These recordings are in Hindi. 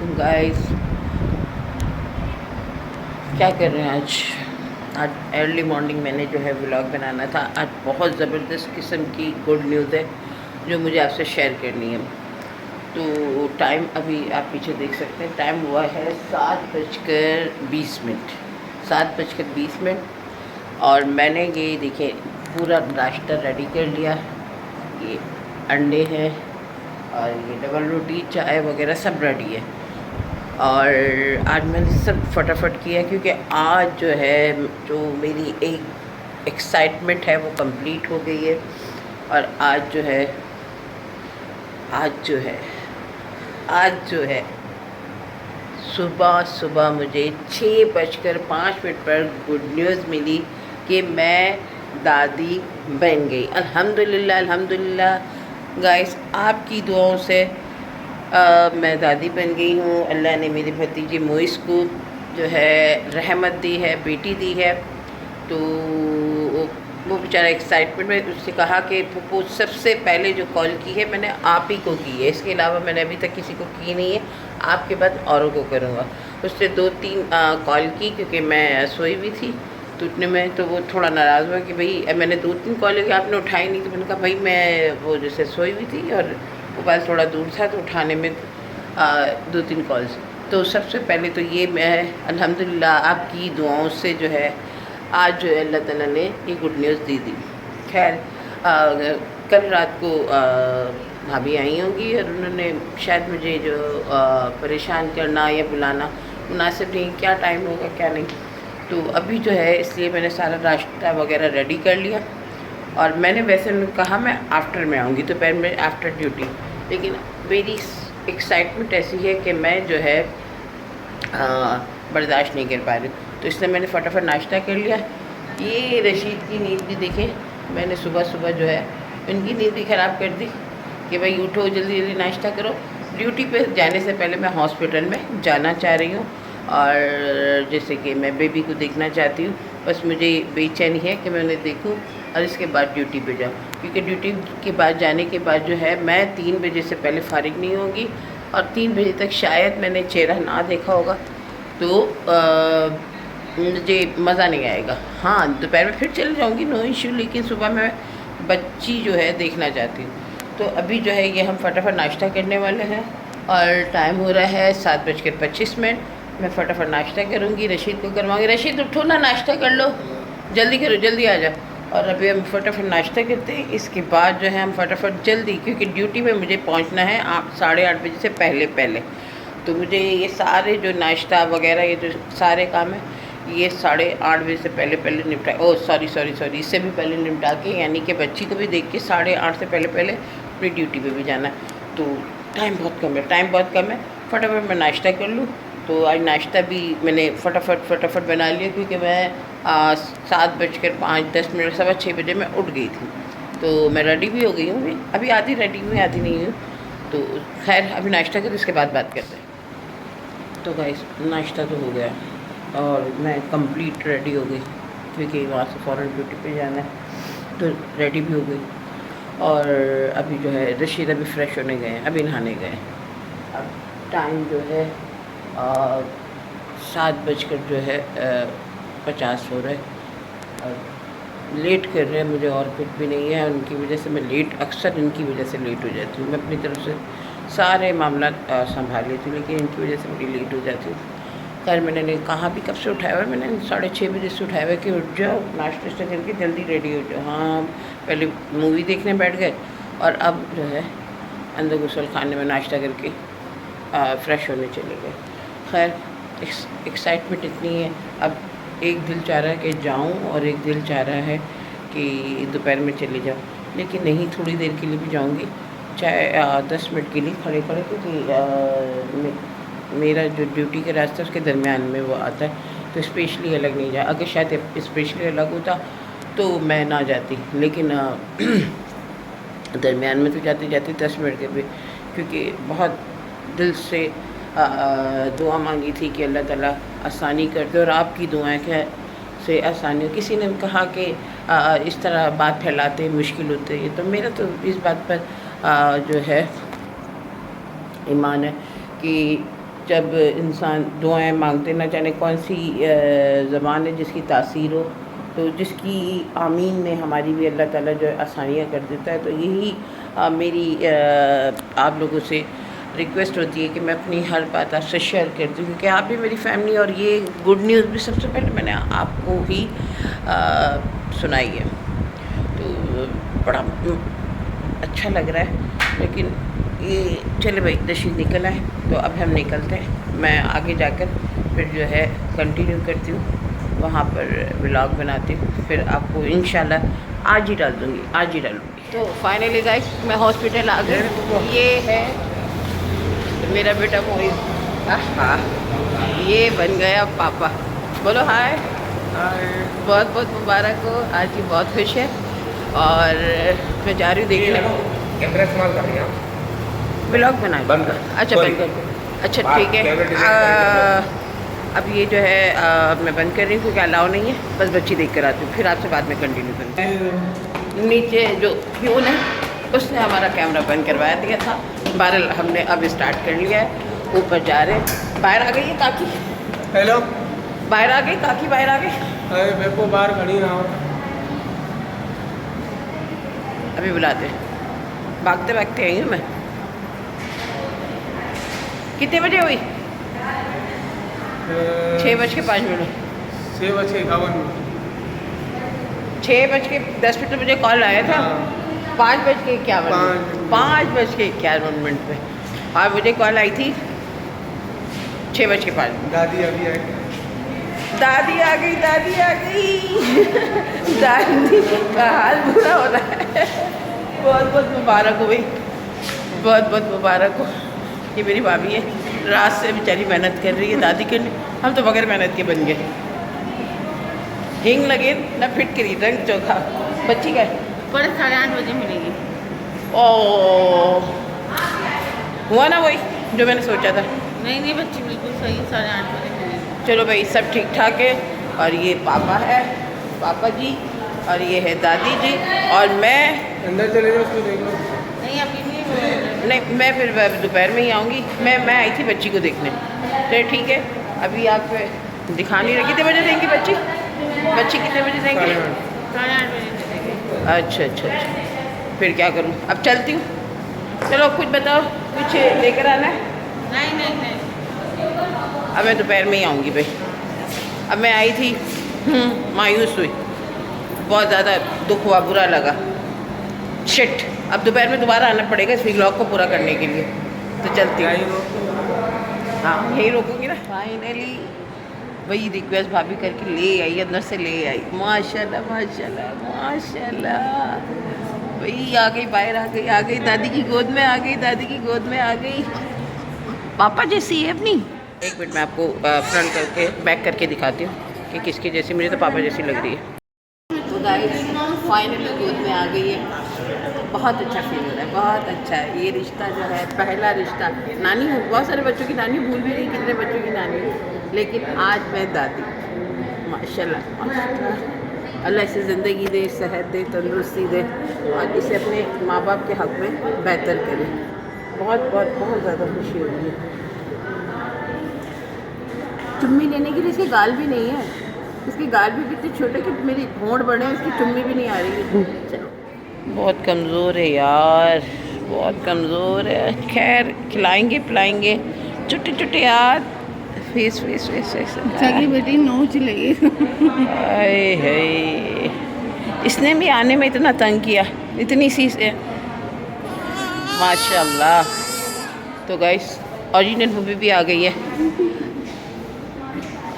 वालेकुम गाइस। क्या कर रहे हैं आज अर्ली मॉर्निंग मैंने जो है व्लॉग बनाना था। आज बहुत ज़बरदस्त किस्म की गुड न्यूज़ है जो मुझे आपसे शेयर करनी है। तो टाइम अभी आप पीछे देख सकते हैं, टाइम हुआ है 7:20। 7:20 और मैंने ये देखिए पूरा नाश्ता रेडी कर लिया। ये अंडे हैं और ये डबल रोटी, चाय वगैरह सब रेडी है। और आज मैंने सब फटाफट किया क्योंकि आज जो है जो मेरी एक एक्साइटमेंट है वो कंप्लीट हो गई है। और आज जो है आज जो है आज जो है सुबह सुबह मुझे 6:05 पर गुड न्यूज़ मिली कि मैं दादी बन गई। अल्हम्दुलिल्लाह अल्हम्दुलिल्लाह गाइस, आपकी दुआओं से मैं दादी बन गई हूँ। अल्लाह ने मेरे भतीजे मोइस को जो है रहमत दी है, बेटी दी है। तो वो बेचारा एक्साइटमेंट में उससे कहा कि वो सबसे पहले जो कॉल की है मैंने आप ही को की है, इसके अलावा मैंने अभी तक किसी को की नहीं है, आपके बाद औरों को करूँगा। उससे 2-3 कॉल की क्योंकि मैं सोई हुई थी तो उतने में तो वो थोड़ा नाराज़ हुआ कि भाई मैंने 2-3 कॉल की आपने उठाई नहीं। तो मैंने कहा भाई मैं वो जैसे सोई हुई थी और मोबाइल थोड़ा दूर था तो उठाने में 2-3 कॉल्स। तो सबसे पहले तो ये मैं अल्हम्दुलिल्लाह आपकी दुआओं से जो है आज जो है अल्लाह ताला ने ये गुड न्यूज़ दी। खैर कल रात को भाभी आई होंगी और उन्होंने शायद मुझे जो परेशान करना या बुलाना मुनासिब नहीं, क्या टाइम होगा क्या नहीं। तो अभी जो है इसलिए मैंने सारा नाश्ता वगैरह रेडी कर लिया। और मैंने वैसे कहा मैं आफ्टर में आऊँगी, दोपहर में आफ्टर ड्यूटी, लेकिन मेरी एक्साइटमेंट ऐसी है कि मैं जो है बर्दाश्त नहीं कर पा रही। तो इसलिए मैंने फटाफट नाश्ता कर लिया। ये रशीद की नींद भी देखें, मैंने सुबह सुबह जो है उनकी नींद भी ख़राब कर दी कि भाई उठो जल्दी जल्दी नाश्ता करो। ड्यूटी पे जाने से पहले मैं हॉस्पिटल में जाना चाह रही हूँ और जैसे कि मैं बेबी को देखना चाहती हूँ। बस मुझे बेचैनी है कि मैं उन्हें देखूँ और इसके बाद ड्यूटी पे जाऊँ, क्योंकि ड्यूटी के बाद जाने के बाद जो है मैं 3 बजे से पहले फ़ारिग नहीं होंगी और 3 बजे तक शायद मैंने चेहरा ना देखा होगा तो मुझे मज़ा नहीं आएगा। हाँ, दोपहर में फिर चले जाऊँगी, नो इशू, लेकिन सुबह मैं बच्ची जो है देखना चाहती हूँ। तो अभी जो है ये हम फटाफट नाश्ता करने वाले हैं और टाइम हो रहा है 7:25। मैं फटाफट नाश्ता करूँगी, रशीद को करवाऊँगी। रशीद उठो ना, नाश्ता कर लो, जल्दी करो, जल्दी आ जाओ। और अभी हम फटाफट नाश्ता करते हैं, इसके बाद जो है हम फटाफट जल्दी, क्योंकि ड्यूटी में मुझे पहुंचना है 8-8:30 बजे से पहले पहले। तो मुझे ये सारे जो नाश्ता वगैरह ये जो सारे काम है ये 8:30 बजे से पहले पहले निपटा, सॉरी इससे भी पहले निपटा के, यानी कि बच्ची को भी देख के 8:30 से पहले पहले अपनी ड्यूटी पे भी जाना है। तो टाइम बहुत कम है, फटाफट मैं नाश्ता कर लूँ। तो आज नाश्ता भी मैंने फटाफट बना लिया क्योंकि मैं 7:05-10 7:15 बजे मैं उठ गई थी। तो मैं रेडी भी हो गई हूँ, अभी आधी रेडी हुई आधी नहीं हूँ। तो खैर अभी नाश्ता करें, इसके बाद बात करते हैं। तो गाइस नाश्ता तो हो गया और मैं कंप्लीट रेडी हो गई क्योंकि वहाँ से फ़ौरन ड्यूटी पे जाना है, तो रेडी भी हो गई। और अभी जो है रशीद अभी फ़्रेश होने गए हैं, अभी नहाने गए। अब टाइम जो है 7 जो है 50 हो रहा है और लेट कर रहे हैं, मुझे और कुछ भी नहीं है। उनकी वजह से मैं लेट, अक्सर इनकी वजह से लेट हो जाती हूँ। मैं अपनी तरफ से सारे मामला संभाल लेती हूँ, लेकिन इनकी वजह से बड़ी लेट हो जाती हूँ। खैर मैंने कहा भी कब से उठाया हुआ है, मैंने 6:30 बजे से उठाया हुआ है कि उठ जाओ, नाश्ता करके जल्दी रेडी हो जाओ। हाँ, पहले मूवी देखने बैठ गए और अब जो है अंदर गुसल खाने में नाश्ता करके फ़्रेश होने चले गए। खैर एक्साइटमेंट इतनी है, अब एक दिल चाह रहा है कि जाऊं और एक दिल चाह रहा है कि दोपहर में चले जाऊं, लेकिन नहीं, थोड़ी देर के लिए भी जाऊंगी, चाहे 10 मिनट के लिए खड़े क्योंकि मेरा जो ड्यूटी का रास्ता उसके दरमियान में वो आता है, तो स्पेशली अलग नहीं जा। अगर शायद स्पेशली अलग होता तो मैं ना जाती, लेकिन दरमियान में तो जाते जाते 10 मिनट के भी, क्योंकि बहुत दिल से दुआ मांगी थी कि अल्लाह ताला आसानी कर दे और आपकी दुआएं क्या से आसानी। किसी ने कहा कि इस तरह बात फैलाते मुश्किल होते है, तो मेरा तो इस बात पर जो है ईमान है कि जब इंसान दुआएं मांगते, ना जाने कौन सी ज़बान है जिसकी तासीर हो, तो जिसकी आमीन में हमारी भी अल्लाह ताला जो है आसानियाँ कर देता है। तो यही मेरी आप लोगों से रिक्वेस्ट होती है कि मैं अपनी हर बात आपसे शेयर करती हूँ, क्योंकि आप भी मेरी फैमिली, और ये गुड न्यूज़ भी सबसे पहले मैंने आपको ही सुनाई है। तो बड़ा अच्छा लग रहा है। लेकिन ये चले भाई, नशीब निकल आए, तो अब हम निकलते हैं। मैं आगे जाकर फिर जो है कंटिन्यू करती हूँ, वहाँ पर व्लॉग बनाती हूँ, फिर आपको इंशाल्लाह आज ही डाल दूँगी, आज ही डालूँगी। तो फाइनली गाइस मैं हॉस्पिटल आ गई। ये है मेरा बेटा मोहित, हाँ ये बन गया पापा। बोलो हाय। और बहुत बहुत मुबारक हो, आज ही बहुत खुश है। और मैं जा रही हूँ देखने। कैमरा इस्तेमाल कर रही हैं? ब्लॉग बना बंद कर। अच्छा बंद कर। अच्छा ठीक है। अब ये जो है मैं बंद कर रही हूँ क्योंकि अलाउ नहीं है। बस बच्ची देख कर आती हूँ, फिर आपसे बाद में कंटिन्यू करते हैं। नीचे जो फ्यून है उसने हमारा कैमरा बंद करवाया दिया था। बहरहाल हमने अब स्टार्ट कर लिया है। ऊपर जा रहे हैं। बाहर आ गई है काकी। हेलो, बाहर आ गई काकी, बाहर आ गई। अरे मेरे को बाहर खड़ी ना। अभी बुलाते हैं। भागते भागते आई हूँ मैं। कितने बजे हुई? 6:05। 6:51। 6:10 मुझे कॉल आया था। 5:51। 5:51 पे और मुझे कॉल आई थी 6:05। दादी अभी आई। दादी आ गई, दादी आ गई। दादी का हाल बुरा हो रहा है। बहुत बहुत मुबारक हो भाई, बहुत बहुत मुबारक हो। ये मेरी भाभी है, रात से बेचारी मेहनत कर रही है दादी के लिए। हम तो बगैर मेहनत के बन गए। हिंग लगे ना फिट करी, रंग चोखा। बच्ची का 8:30 बजे मिलेगी। ओ हुआ ना वही जो मैंने सोचा था। नहीं नहीं, बच्ची बिल्कुल सही 8:30 बजे मिलेगी। चलो भाई, सब ठीक ठाक है। और ये पापा है, पापा जी, और ये है दादी जी, और मैं अंदर चले जाओ, उसको देख लो। नहीं अभी नहीं, मैं फिर दोपहर में ही आऊँगी। मैं आई थी बच्ची को देखने। चलो ठीक है, अभी आप दिखा नहीं रही। कितने बजे देंगी बच्ची? बच्ची कितने बजे देंगी? 8:30 बजे मिलेगी। अच्छा अच्छा अच्छा, फिर क्या करूँ? अब चलती हूँ। चलो कुछ बताओ, कुछ लेकर आना है? नहीं नहीं नहीं, अब मैं दोपहर में ही आऊँगी भाई। अब मैं आई थी, मायूस हुई, बहुत ज़्यादा दुख हुआ, बुरा लगा। शिट, अब दोपहर में दोबारा आना पड़ेगा इस व्लॉग को पूरा करने के लिए। तो चलती हूँ। हाँ यही रोकूंगी ना। फाइनली वही रिक्वेस्ट भाभी करके ले आई, अंदर से ले आई। माशाल्लाह माशाल्लाह माशाल्लाह। वही आ गई, बाहर आ गई, आ गई दादी की गोद में, आ गई दादी की गोद में, आ गई। पापा जैसी है अपनी। एक मिनट मैं आपको फ्रंट करके बैक करके दिखाती हूँ कि किसकी जैसी। मुझे तो पापा जैसी लग रही है। तो गाइस फाइनली गोद में आ गई है। बहुत अच्छा फील हो रहा है, बहुत अच्छा है। ये रिश्ता जो है, पहला रिश्ता। नानी हूँ, बहुत सारे बच्चों की नानी, भूल भी गई कितने बच्चों की नानी हूँ, लेकिन आज मैं दादी। माशाल्लाह माशाल्लाह। अल्लाह इसे ज़िंदगी दे, सेहत दे, तंदुरुस्ती दे, और इसे अपने माँ बाप के हक़ में बेहतर करे। बहुत बहुत बहुत ज़्यादा खुशी हो रही है। चुम्मी लेने के लिए इसके गाल भी नहीं है। इसके गाल भी कितने छोटे कि मेरी होंठ बड़े हैं, इसकी चुम्मी भी नहीं आ रही है। चलो, बहुत कमज़ोर है यार, बहुत कमज़ोर है। खैर खिलाएंगे पिलाएंगे। चुट्टे चुट्टे यार, फेस फेस फेस फेस। सगी बेटी नोच लेगी। हाय हाय, इसने भी आने में इतना तंग किया, इतनी सी से। माशाल्लाह। तो गाइस ओरिजिनल मूवी भी आ गई है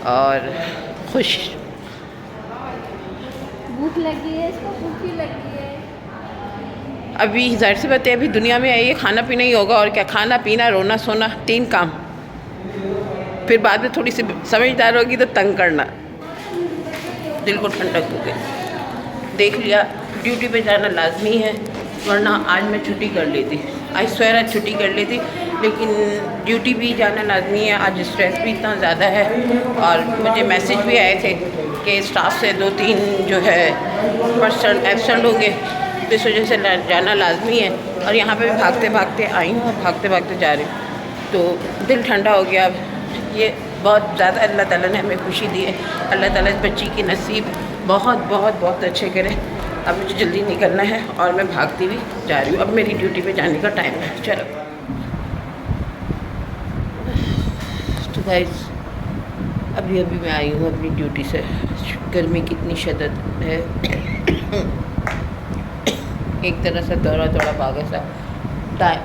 और खुश। भूख लगी है इसको, भूखी लगी है। अभी जाहिर सी बात है, अभी दुनिया में आइए, खाना पीना ही होगा और क्या। खाना पीना, रोना सोना, 3 काम। फिर बाद में थोड़ी सी समझदार होगी तो तंग करना। दिल को ठंडक हो गई। देख लिया, ड्यूटी पे जाना लाजमी है, वरना आज मैं छुट्टी कर लेती। आज सवेरा छुट्टी कर लेती, लेकिन ड्यूटी भी जाना लाजमी है। आज स्ट्रेस भी इतना ज़्यादा है, और मुझे मैसेज भी आए थे कि स्टाफ से 2-3 जो है पर्सन एब्सेंट होंगे, तो इस वजह से जाना लाजमी है। और यहाँ पे भी भागते भागते आई हूँ और भागते भागते जा रही हूँ। तो दिल ठंडा हो गया। अब ये बहुत ज़्यादा अल्लाह ताला ने हमें खुशी दी है। अल्लाह ताला इस बच्ची की नसीब बहुत बहुत बहुत अच्छे करे। अब मुझे जल्दी निकलना है और मैं भागती हुई जा रही हूँ। अब मेरी ड्यूटी पे जाने का टाइम है। चलो तो गाइस अभी मैं आई हूँ अपनी ड्यूटी से। गर्मी कितनी शिद्दत है। एक तरह से दौड़ा भागा सा टाइम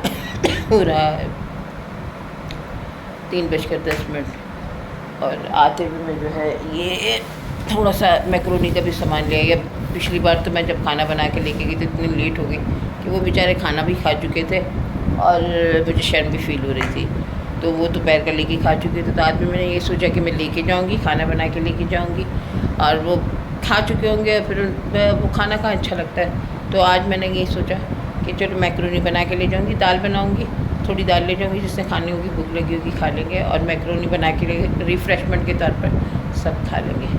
हो रहा है। 3:10 और आते हुए मैं जो है ये थोड़ा सा मैक्रोनी का भी सामान लिया। या पिछली बार तो मैं जब खाना बना के लेके गई तो इतनी लेट हो गई कि वो बेचारे खाना भी खा चुके थे और मुझे शर्म भी फील हो रही थी। तो वो दोपहर का लेके खा चुके थे। तो आज भी मैंने ये सोचा कि मैं लेके जाऊंगी, खाना बना के लेके जाऊंगी और वो खा चुके होंगे। फिर वो खाना कहाँ अच्छा लगता है। तो आज मैंने ये सोचा कि चलो मैक्रोनी बना के ले जाऊंगी। दाल बनाऊंगी, थोड़ी दाल ले जाऊंगी, जिससे खाने होगी, भूख लगी होगी खा लेंगे। और मैक्रोनी बना के ले रिफ़्रेशमेंट के तौर पर सब खा लेंगे।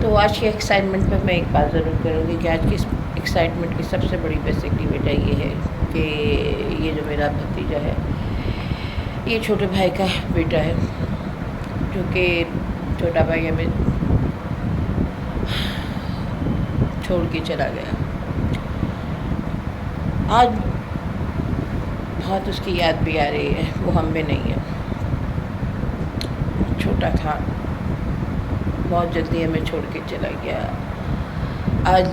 तो आज के एक्साइटमेंट पर मैं एक बात ज़रूर करूँगी कि आज की एक्साइटमेंट की सबसे बड़ी बेसिकली वजह ये है कि ये जो मेरा भतीजा है, ये छोटे भाई का बेटा है, जो कि छोटा भाई हमें छोड़ के चला गया। आज बहुत उसकी याद भी आ रही है। वो हम में नहीं है। छोटा था, बहुत जल्दी हमें छोड़ के चला गया। आज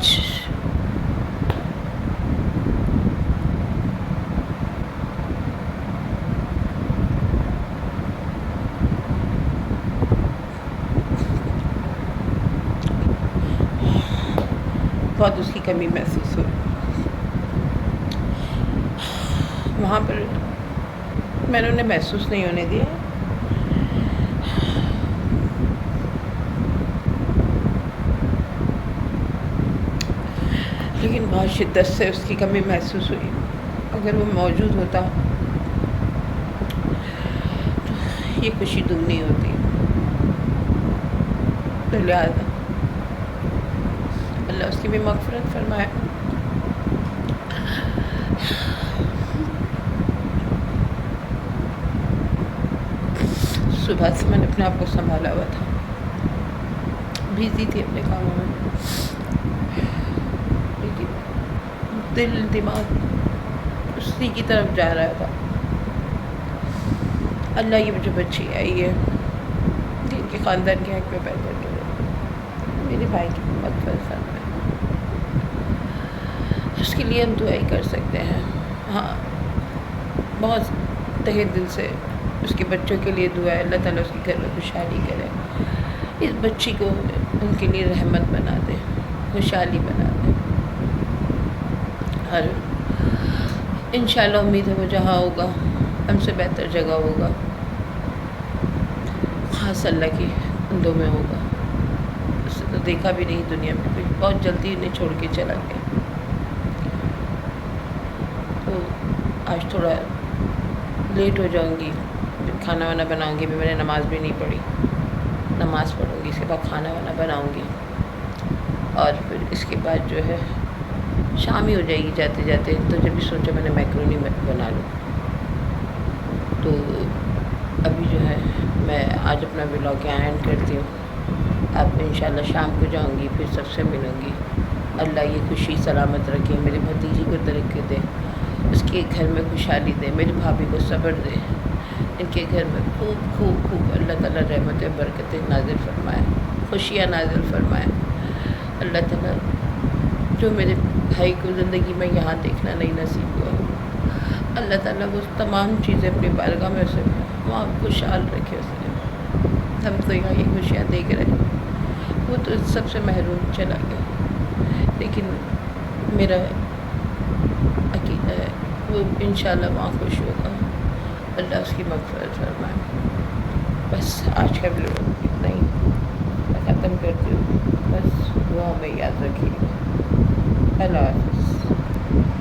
बहुत उसकी कमी महसूस हुई। वहाँ पर मैंने उन्हें महसूस नहीं होने दिया। लेकिन बहुत शिद्दत से उसकी कमी महसूस हुई। अगर वो मौजूद होता तो ये खुशी दुगनी होती। तो लिहाजा अल्लाह उसकी भी मग़फ़िरत फरमाए। सुबह से मैंने अपने आप को संभाला हुआ था, बिज़ी थी अपने कामों में, लेकिन दिल दिमाग उसी की तरफ जा रहा था। अल्लाह की जो बच्ची आई है, इनके ख़ानदान के हक़ में पैदा करे, मेरे भाई की मग़फ़िरत फरमाए। उसके लिए हम दुआ ही कर सकते हैं। हाँ, बहुत तहे दिल से उसके बच्चों के लिए दुआ है। अल्लाह ताला उसके घर में खुशहाली करे, इस बच्ची को उनके लिए रहमत बना दे, खुशहाली बना दे। और इंशाल्लाह उम्मीद है वो जहाँ होगा हमसे बेहतर जगह होगा, ख़ास अल्लाह की बंदों में होगा। उससे तो देखा भी नहीं दुनिया में कुछ, बहुत जल्दी उन्हें छोड़ के चला गया। तो आज थोड़ा लेट हो जाऊंगी। जब खाना वाना बनाऊंगी भी, मैंने नमाज़ भी नहीं पढ़ी, नमाज़ पढ़ूंगी, इसके बाद खाना वाना बनाऊंगी और फिर इसके बाद जो है शाम ही हो जाएगी जाते जाते। तो जब भी सोचा मैंने मैक्रोनी बना लूँ। तो अभी जो है मैं आज अपना व्लॉग यहाँ एंड करती हूँ। अब इंशाल्लाह शाम को जाऊँगी, फिर सबसे मिलूँगी। अल्लाह ये खुशी सलामत रखे, मेरी भतीजी को तरक्की दे, उसके घर में खुशहाली दे, मेरी भाभी को सब्र दे, इनके घर में खूब खूब खूब अल्लाह ताला रहमतें बरकतें नाज़िल फरमाए, खुशियाँ नाज़िल फरमाए। अल्लाह ताला जो मेरे भाई को ज़िंदगी में यहाँ देखना नहीं नसीब हुआ, अल्लाह ताला वो तमाम चीज़ें अपनी बारगाह में उसे वहाँ खुशहाल रखे उसे। हम तो यहाँ ये खुशियाँ देख रहे हैं, वो तो सबसे महरूम चला गया। लेकिन मेरा अकीदा है वो इंशाल्लाह वहाँ खुश होगा। अल्लाह उसकी मग़फ़िरत फरमाए। बस आज का व्लॉग इतना ही मैं ख़त्म करती हूँ। बस दुआ में याद रखिए। अल्लाह हाफ़िज़।